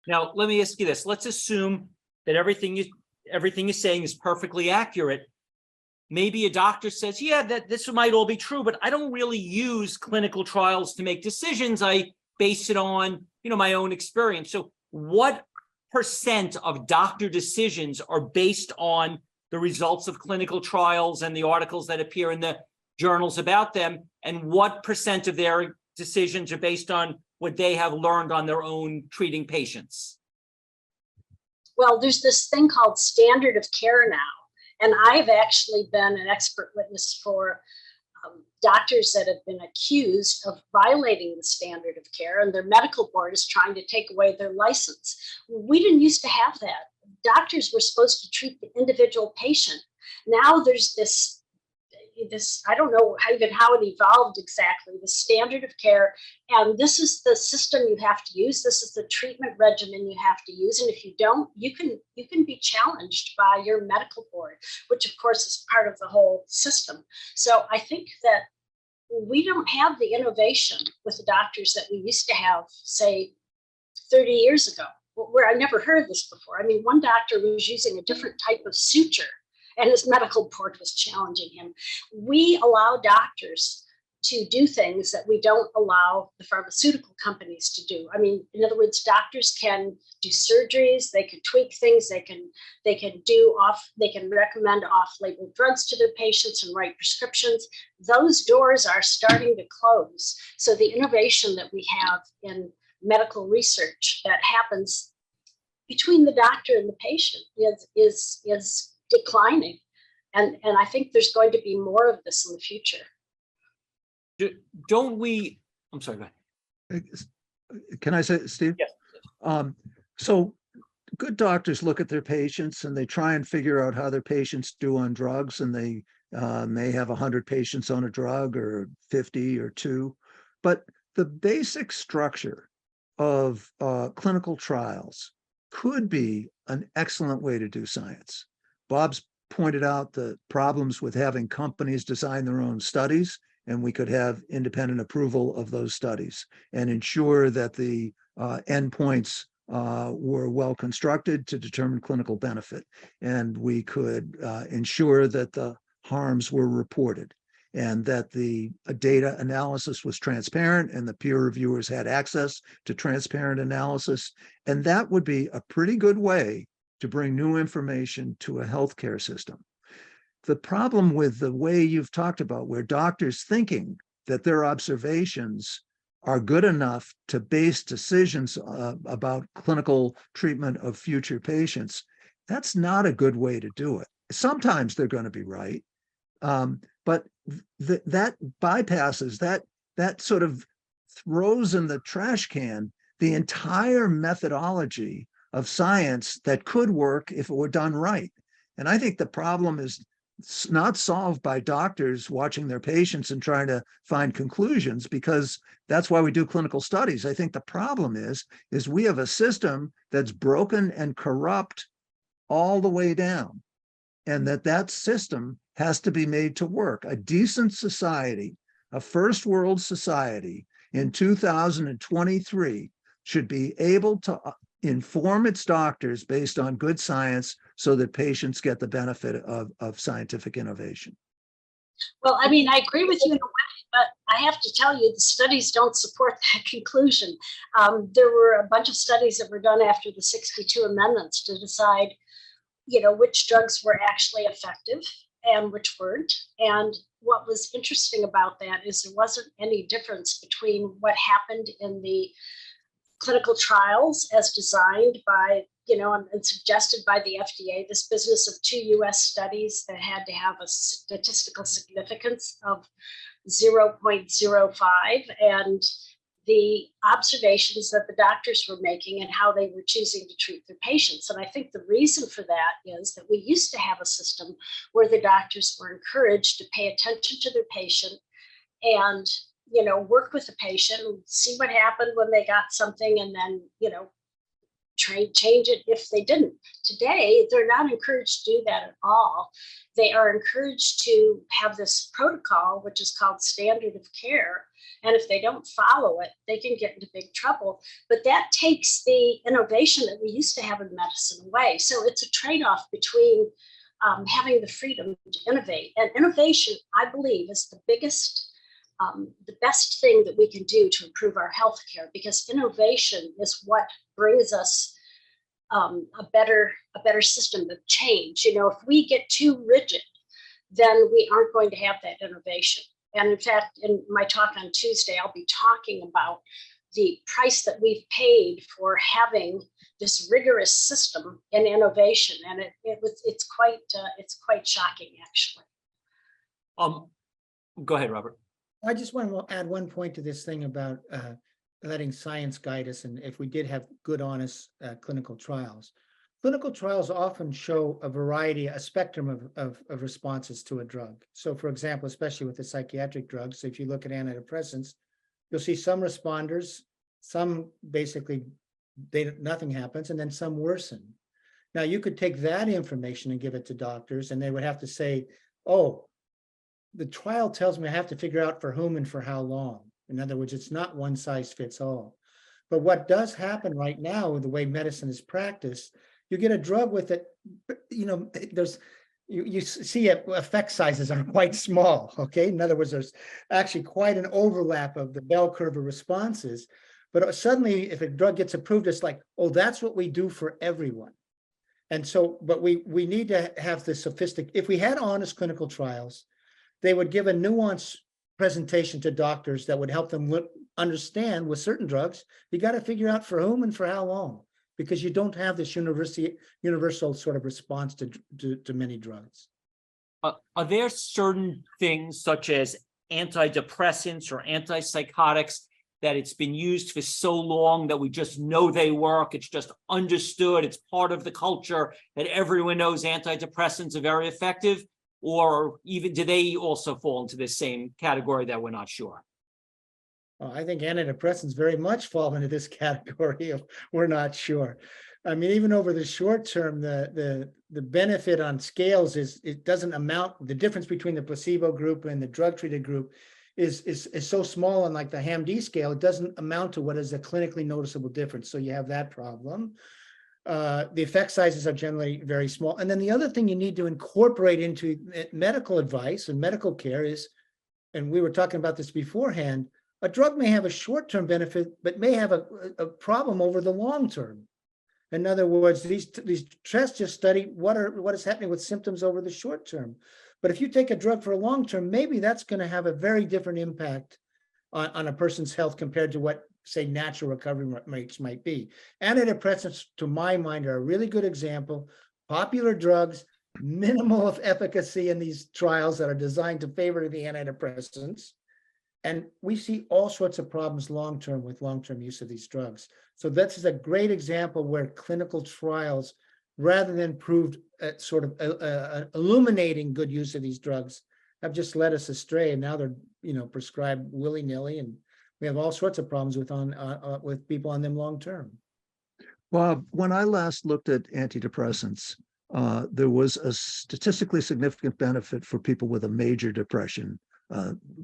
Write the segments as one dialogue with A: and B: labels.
A: Now, let me ask you this. Let's assume that everything you're saying is perfectly accurate. Maybe a doctor says, yeah, that this might all be true, but I don't really use clinical trials to make decisions. I base it on, my own experience. So what percent of doctor decisions are based on the results of clinical trials and the articles that appear in the journals about them? And what percent of their decisions are based on what they have learned on their own treating patients?
B: Well, there's this thing called standard of care now. And I've actually been an expert witness for doctors that have been accused of violating the standard of care, and their medical board is trying to take away their license. We didn't used to have that. Doctors were supposed to treat the individual patient. Now there's this I don't know how it evolved exactly, the standard of care, and this is the system you have to use. This is the treatment regimen you have to use, and if you don't, you can be challenged by your medical board, which of course is part of the whole system. So I think that we don't have the innovation with the doctors that we used to have, say, 30 years ago, where I never heard this before. I mean, one doctor was using a different type of suture, and his medical board was challenging him. We allow doctors to do things that we don't allow the pharmaceutical companies to do. I mean, in other words, doctors can do surgeries, they can tweak things, they can recommend off-label drugs to their patients and write prescriptions. Those doors are starting to close. So the innovation that we have in medical research that happens between the doctor and the patient is declining. And I think there's going to be more of this in the future.
A: Don't we, I'm sorry, go ahead.
C: Can I say, Steve?
A: Yes.
C: So good doctors look at their patients and they try and figure out how their patients do on drugs, and they may have 100 patients on a drug or 50 or 2. But the basic structure of clinical trials could be an excellent way to do science. Bob's pointed out the problems with having companies design their own studies, and we could have independent approval of those studies and ensure that the endpoints were well constructed to determine clinical benefit. And we could ensure that the harms were reported and that the data analysis was transparent and the peer reviewers had access to transparent analysis. And that would be a pretty good way to bring new information to a healthcare system. The problem with the way you've talked about, where doctors thinking that their observations are good enough to base decisions about clinical treatment of future patients, that's not a good way to do it. Sometimes they're going to be right, but that bypasses, that sort of throws in the trash can the entire methodology of science that could work if it were done right. And I think the problem is not solved by doctors watching their patients and trying to find conclusions, because that's why we do clinical studies. I think the problem is we have a system that's broken and corrupt all the way down, and that system has to be made to work. A decent society, a first world society in 2023 should be able to inform its doctors based on good science so that patients get the benefit of scientific innovation.
B: Well, I mean, I agree with you in a way, but I have to tell you, the studies don't support that conclusion. There were a bunch of studies that were done after the 62 amendments to decide, which drugs were actually effective and which weren't. And what was interesting about that is there wasn't any difference between what happened in the clinical trials as designed by, and suggested by the FDA, this business of 2 US studies that had to have a statistical significance of 0.05, and the observations that the doctors were making and how they were choosing to treat their patients. And I think the reason for that is that we used to have a system where the doctors were encouraged to pay attention to their patient and work with the patient and see what happened when they got something, and then, change it if they didn't. Today, they're not encouraged to do that at all. They are encouraged to have this protocol, which is called standard of care, And if they don't follow it, they can get into big trouble. But that takes the innovation that we used to have in medicine away. So it's a trade-off between having the freedom to innovate. And innovation, I believe, is the best thing that we can do to improve our healthcare, because innovation is what brings us a better system of change. You know, if we get too rigid, then we aren't going to have that innovation. And in fact, in my talk on Tuesday, I'll be talking about the price that we've paid for having this rigorous system in innovation, and it's quite shocking, actually.
A: Go ahead, Robert.
D: I just want to add one point to this thing about letting science guide us, and if we did have good, honest clinical trials. Clinical trials often show a variety, a spectrum of responses to a drug. So for example, especially with the psychiatric drugs, if you look at antidepressants, you'll see some responders, some basically nothing happens, and then some worsen. Now you could take that information and give it to doctors, and they would have to say, oh, the trial tells me I have to figure out for whom and for how long. In other words, it's not one size fits all. But what does happen right now with the way medicine is practiced, you get a drug with it, you know, you see effect sizes are quite small, okay? In other words, there's actually quite an overlap of the bell curve of responses. But suddenly, if a drug gets approved, it's like, oh, that's what we do for everyone. And so, but we need to have the if we had honest clinical trials, they would give a nuanced presentation to doctors that would help them understand with certain drugs, you got to figure out for whom and for how long, because you don't have this universal sort of response to many drugs.
A: Are there certain things such as antidepressants or antipsychotics that it's been used for so long that we just know they work? It's just understood. It's part of the culture that everyone knows antidepressants are very effective. Or even do they also fall into this same category that we're not sure?
D: Well, I think antidepressants very much fall into this category of we're not sure. I mean, even over the short term, the benefit on scales it doesn't amount. The difference between the placebo group and the drug treated group is so small on like the HAM-D scale, it doesn't amount to what is a clinically noticeable difference. So you have that problem. The effect sizes are generally very small. And then the other thing you need to incorporate into medical advice and medical care is, and we were talking about this beforehand, a drug may have a short-term benefit, but may have a problem over the long term. In other words, these tests just study what is happening with symptoms over the short term. But if you take a drug for a long term, maybe that's going to have a very different impact on a person's health compared to what, say, natural recovery rates might be. Antidepressants, to my mind, are a really good example. Popular drugs, minimal of efficacy in these trials that are designed to favor the antidepressants. And we see all sorts of problems long-term with long-term use of these drugs. So this is a great example where clinical trials, rather than proved sort of illuminating good use of these drugs, have just led us astray. And now they're, prescribed willy-nilly, and we have all sorts of problems with people on them long-term.
C: Well, when I last looked at antidepressants, there was a statistically significant benefit for people with a major depression.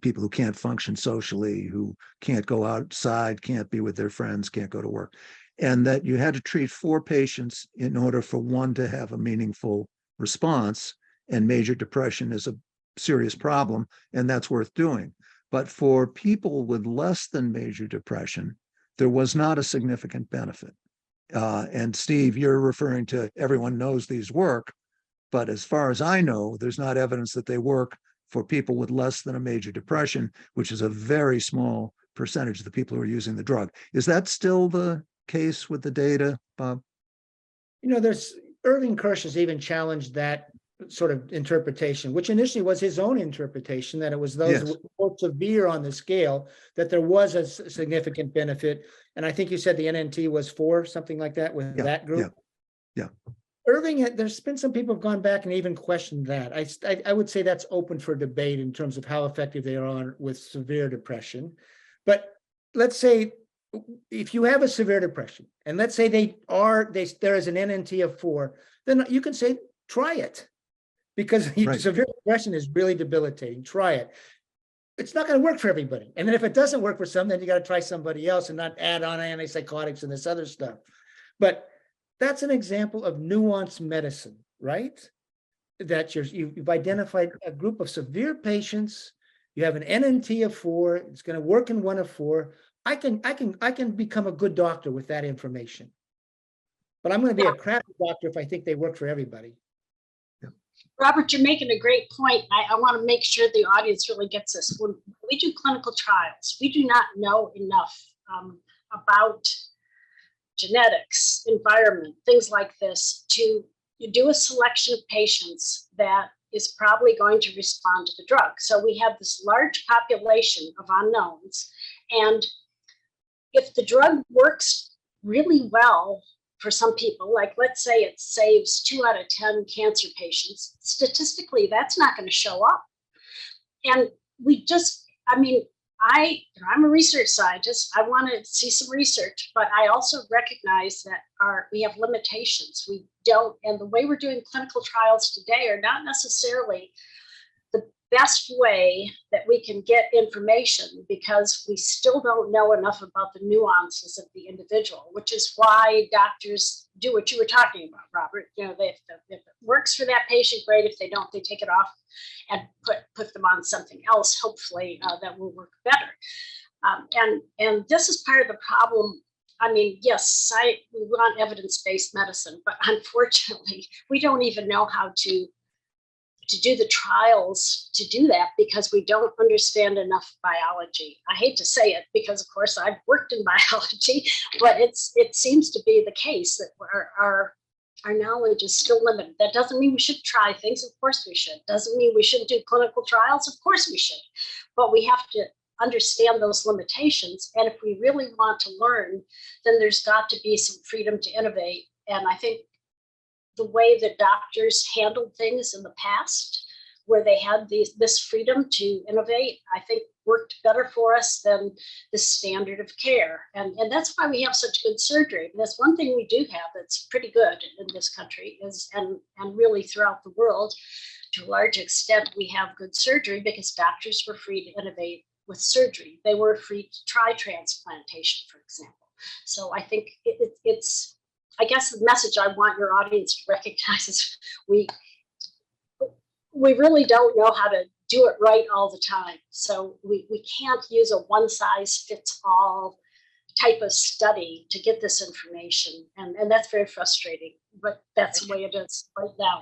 C: People who can't function socially, who can't go outside, can't be with their friends, can't go to work, and that you had to treat 4 patients in order for one to have a meaningful response. And major depression is a serious problem, and that's worth doing. But for people with less than major depression, there was not a significant benefit. And Steve, you're referring to everyone knows these work, but as far as I know, there's not evidence that they work for people with less than a major depression, which is a very small percentage of the people who are using the drug. Is that still the case with the data, Bob?
D: There's Irving Kirsch has even challenged that sort of interpretation, which initially was his own interpretation, that it was those who were severe on the scale, that there was a significant benefit. And I think you said the NNT was 4, something like that with that group.
C: Yeah.
D: Irving, there's been some people have gone back and even questioned that. I would say that's open for debate in terms of how effective they are with severe depression. But let's say if you have a severe depression, and let's say there is an NNT of 4, then you can say, try it. Because severe depression is really debilitating. Try it. it's not going to work for everybody. And then if it doesn't work for some, then you got to try somebody else and not add on antipsychotics and this other stuff. But that's an example of nuanced medicine, right? That you've identified a group of severe patients. You have an NNT of 4. It's going to work in 1 of 4. I can become a good doctor with that information. But I'm going to be a crappy doctor if I think they work for everybody.
B: Robert, you're making a great point. I want to make sure the audience really gets this. When we do clinical trials, we do not know enough about genetics, environment, things like this, to do a selection of patients that is probably going to respond to the drug. So we have this large population of unknowns. And if the drug works really well for some people, like let's say it saves 2 out of 10 cancer patients, statistically, that's not going to show up. And we just, I mean, I'm a research scientist. I want to see some research, but I also recognize that we have limitations. We don't, and the way we're doing clinical trials today are not necessarily the best way that we can get information, because we still don't know enough about the nuances of the individual, which is why doctors do what you were talking about, Robert. You know, if it works for that patient, great. If they don't, they take it off and put them on something else. Hopefully that will work better. And this is part of the problem. I mean, yes, we want evidence-based medicine, but unfortunately, we don't even know how to do the trials to do that, because we don't understand enough biology. I hate to say it, because of course I've worked in biology, but it seems to be the case that our knowledge is still limited. That doesn't mean we should try things. Of course we should. Doesn't mean we shouldn't do clinical trials. Of course we should. But we have to understand those limitations. And if we really want to learn, then there's got to be some freedom to innovate. And I think the way that doctors handled things in the past, where they had this freedom to innovate, I think worked better for us than the standard of care. And that's why we have such good surgery. And that's one thing we do have that's pretty good in this country, is and really throughout the world, to a large extent, we have good surgery because doctors were free to innovate with surgery. They were free to try transplantation, for example. So I think it's, I guess the message I want your audience to recognize is we really don't know how to do it right all the time. So we can't use a one size fits all type of study to get this information. And that's very frustrating, but that's the way it is right now.